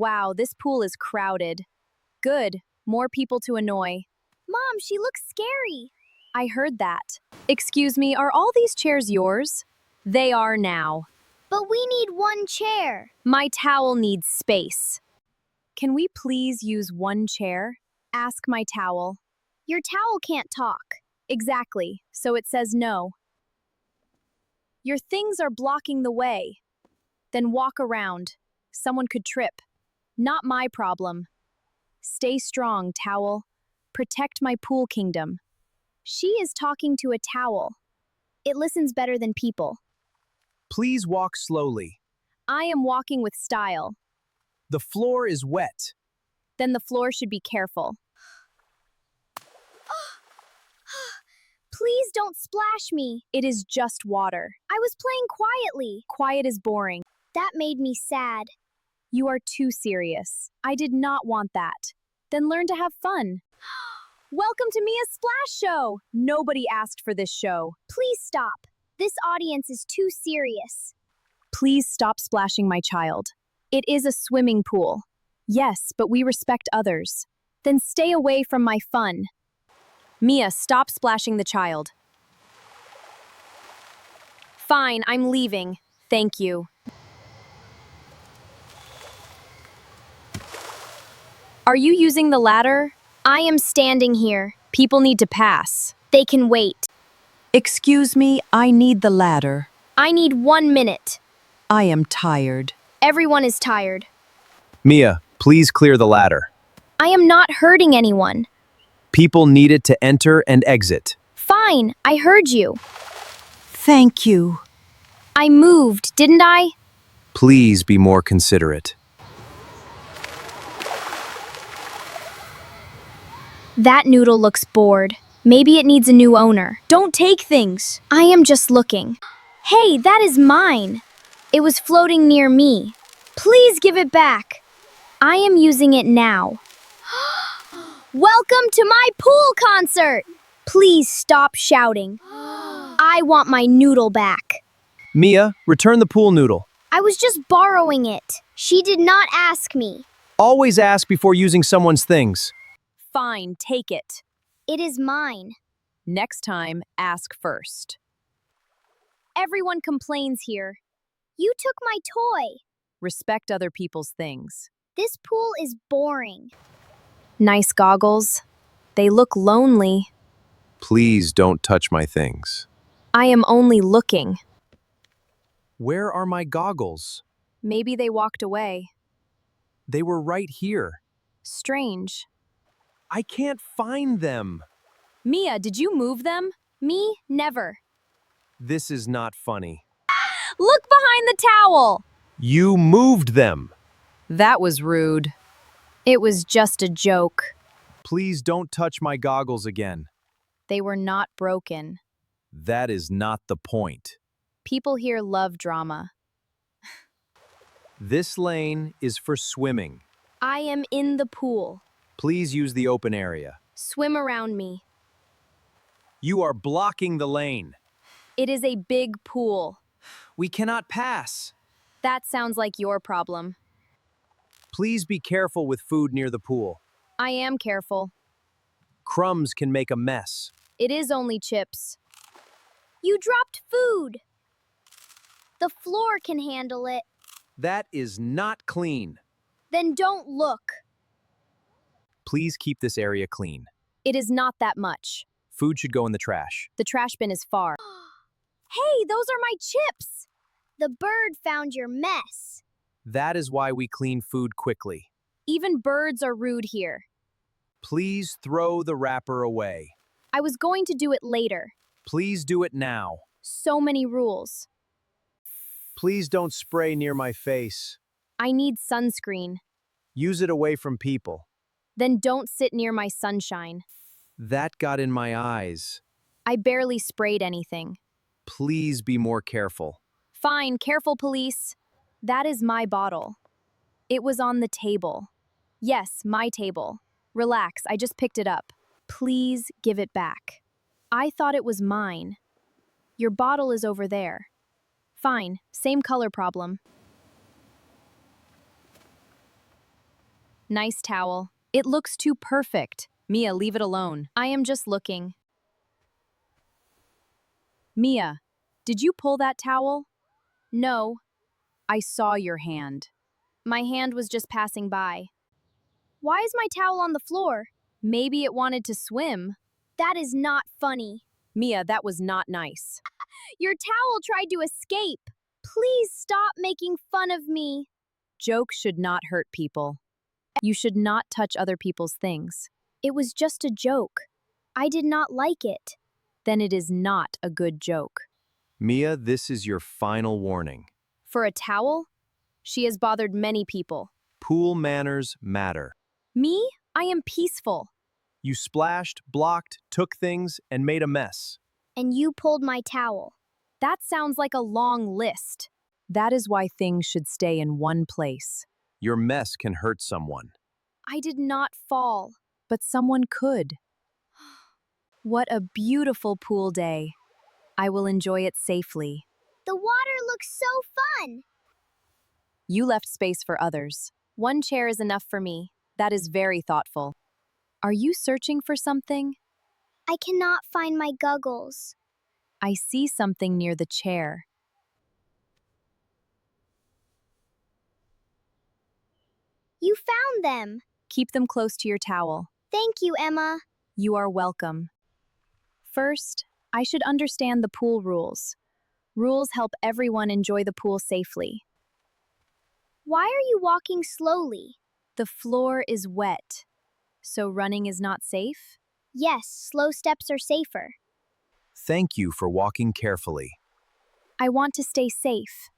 Wow, this pool is crowded. Good, more people to annoy. Mom, she looks scary. I heard that. Excuse me, are all these chairs yours? They are now. But we need one chair. My towel needs space. Can we please use one chair? Ask my towel. Your towel can't talk. Exactly, so it says no. Your things are blocking the way. Then walk around. Someone could trip. Not my problem. Stay strong, towel. Protect my pool kingdom. She is talking to a towel. It listens better than people. Please walk slowly. I am walking with style. The floor is wet. Then the floor should be careful. Please don't splash me. It is just water. I was playing quietly. Quiet is boring. That made me sad. You are too serious. I did not want that. Then learn to have fun. Welcome to Mia's Splash Show. Nobody asked for this show. Please stop. This audience is too serious. Please stop splashing my child. It is a swimming pool. Yes, but we respect others. Then stay away from my fun. Mia, stop splashing the child. Fine, I'm leaving. Thank you. Are you using the ladder? I am standing here. People need to pass. They can wait. Excuse me, I need the ladder. I need 1 minute. I am tired. Everyone is tired. Mia, please clear the ladder. I am not hurting anyone. People need it to enter and exit. Fine, I heard you. Thank you. I moved, didn't I? Please be more considerate. That noodle looks bored. Maybe it needs a new owner. Don't take things. I am just looking. Hey, that is mine. It was floating near me. Please give it back. I am using it now. Welcome to my pool concert. Please stop shouting. I want my noodle back. Mia, return the pool noodle. I was just borrowing it. She did not ask me. Always ask before using someone's things. Fine, take it. It is mine. Next time, ask first. Everyone complains here. You took my toy. Respect other people's things. This pool is boring. Nice goggles. They look lonely. Please don't touch my things. I am only looking. Where are my goggles? Maybe they walked away. They were right here. Strange. I can't find them. Mia, did you move them? Me? Never. This is not funny. Look behind the towel! You moved them. That was rude. It was just a joke. Please don't touch my goggles again. They were not broken. That is not the point. People here love drama. This lane is for swimming. I am in the pool. Please use the open area. Swim around me. You are blocking the lane. It is a big pool. We cannot pass. That sounds like your problem. Please be careful with food near the pool. I am careful. Crumbs can make a mess. It is only chips. You dropped food. The floor can handle it. That is not clean. Then don't look. Please keep this area clean. It is not that much. Food should go in the trash. The trash bin is far. Hey, those are my chips. The bird found your mess. That is why we clean food quickly. Even birds are rude here. Please throw the wrapper away. I was going to do it later. Please do it now. So many rules. Please don't spray near my face. I need sunscreen. Use it away from people. Then don't sit near my sunshine. That got in my eyes. I barely sprayed anything. Please be more careful. Fine, careful, police. That is my bottle. It was on the table. Yes, my table. Relax, I just picked it up. Please give it back. I thought it was mine. Your bottle is over there. Fine, same color problem. Nice towel. It looks too perfect. Mia, leave it alone. I am just looking. Mia, did you pull that towel? No, I saw your hand. My hand was just passing by. Why is my towel on the floor? Maybe it wanted to swim. That is not funny. Mia, that was not nice. Your towel tried to escape. Please stop making fun of me. Jokes should not hurt people. You should not touch other people's things. It was just a joke. I did not like it. Then it is not a good joke. Mia, this is your final warning. For a towel? She has bothered many people. Pool manners matter. Me? I am peaceful. You splashed, blocked, took things, and made a mess. And you pulled my towel. That sounds like a long list. That is why things should stay in one place. Your mess can hurt someone. I did not fall, but someone could. What a beautiful pool day. I will enjoy it safely. The water looks so fun. You left space for others. One chair is enough for me. That is very thoughtful. Are you searching for something? I cannot find my goggles. I see something near the chair. You found them. Keep them close to your towel. Thank you, Emma. You are welcome. First, I should understand the pool rules. Rules help everyone enjoy the pool safely. Why are you walking slowly? The floor is wet, so running is not safe? Yes, slow steps are safer. Thank you for walking carefully. I want to stay safe.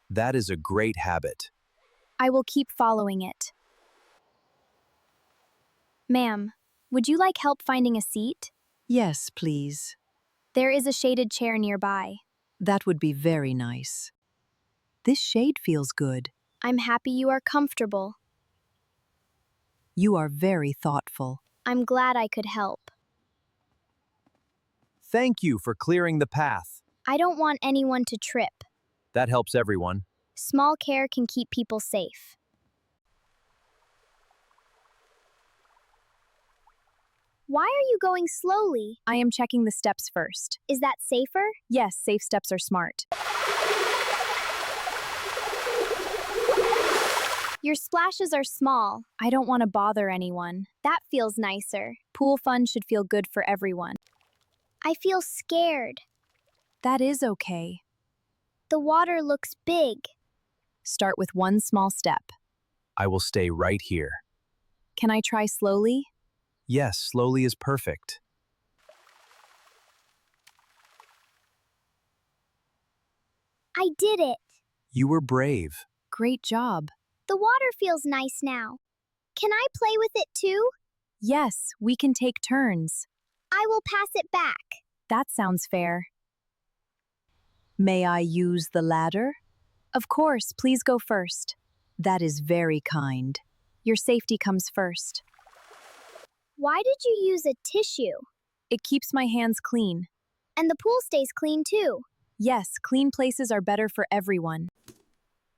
That is a great habit. I will keep following it. Ma'am, would you like help finding a seat? Yes, please. There is a shaded chair nearby. That would be very nice. This shade feels good. I'm happy you are comfortable. You are very thoughtful. I'm glad I could help. Thank you for clearing the path. I don't want anyone to trip. That helps everyone. Small care can keep people safe. Why are you going slowly? I am checking the steps first. Is that safer? Yes, safe steps are smart. Your splashes are small. I don't want to bother anyone. That feels nicer. Pool fun should feel good for everyone. I feel scared. That is okay. The water looks big. Start with one small step. I will stay right here. Can I try slowly? Yes, slowly is perfect. I did it. You were brave. Great job. The water feels nice now. Can I play with it too? Yes, we can take turns. I will pass it back. That sounds fair. May I use the ladder? Of course, please go first. That is very kind. Your safety comes first. Why did you use a tissue? It keeps my hands clean. And the pool stays clean too. Yes, clean places are better for everyone.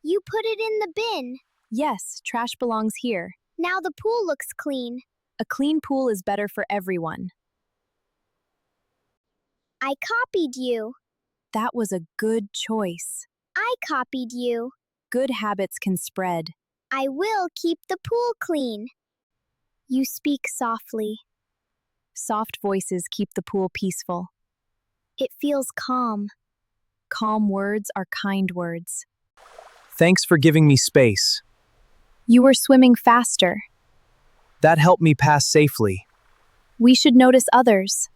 You put it in the bin. Yes, trash belongs here. Now the pool looks clean. A clean pool is better for everyone. I copied you. That was a good choice. I copied you. Good habits can spread. I will keep the pool clean. You speak softly. Soft voices keep the pool peaceful. It feels calm. Calm words are kind words. Thanks for giving me space. You were swimming faster. That helped me pass safely. We should notice others.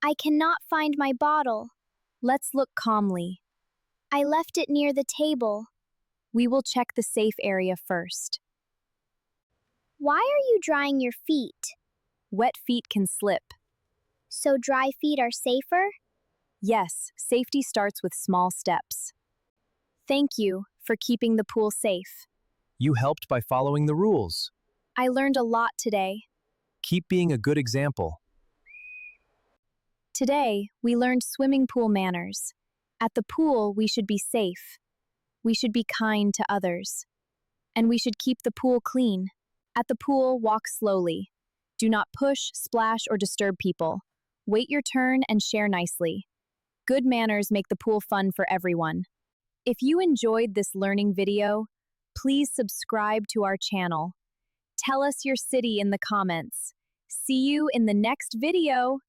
I cannot find my bottle. Let's look calmly. I left it near the table. We will check the safe area first. Why are you drying your feet? Wet feet can slip. So dry feet are safer? Yes, safety starts with small steps. Thank you for keeping the pool safe. You helped by following the rules. I learned a lot today. Keep being a good example. Today, we learned swimming pool manners. At the pool, we should be safe. We should be kind to others. And we should keep the pool clean. At the pool, walk slowly. Do not push, splash, or disturb people. Wait your turn and share nicely. Good manners make the pool fun for everyone. If you enjoyed this learning video, please subscribe to our channel. Tell us your city in the comments. See you in the next video.